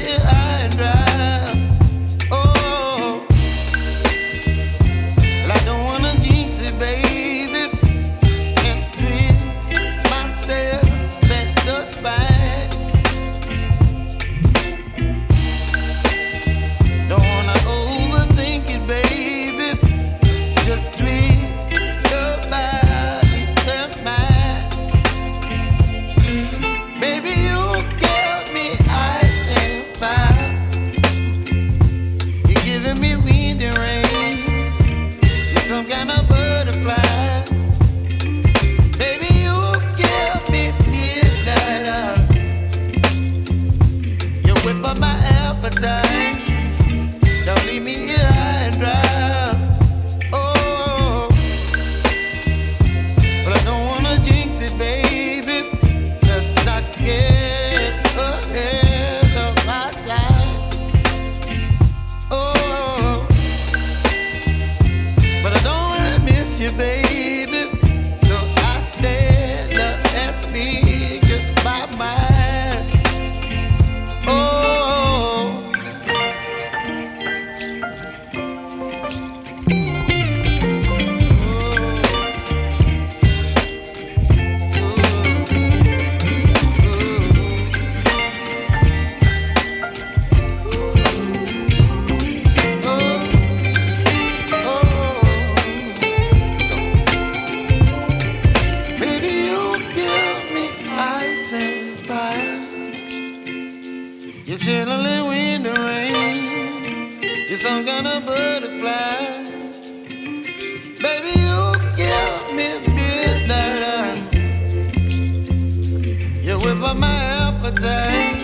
here high and dry. Oh, well, I don't wanna jinx it, baby, and twist myself at the spine. Don't wanna overthink it, baby. It's just twist your body and mine. Baby, you give me ice and fire. You're giving me wind and rain. You're some kind of butterfly. Baby, you give me midnight. You whip up my appetite. Don't leave me here high and dry. Oh, but I don't wanna jinx it, baby. Let's not get ahead of my time. Oh, but I don't wanna miss you, baby. So I stand up and speak my mind. Oh. You're chilling wind and rain. You're some kind of butterfly. Baby, you give me midnight. You whip up my appetite.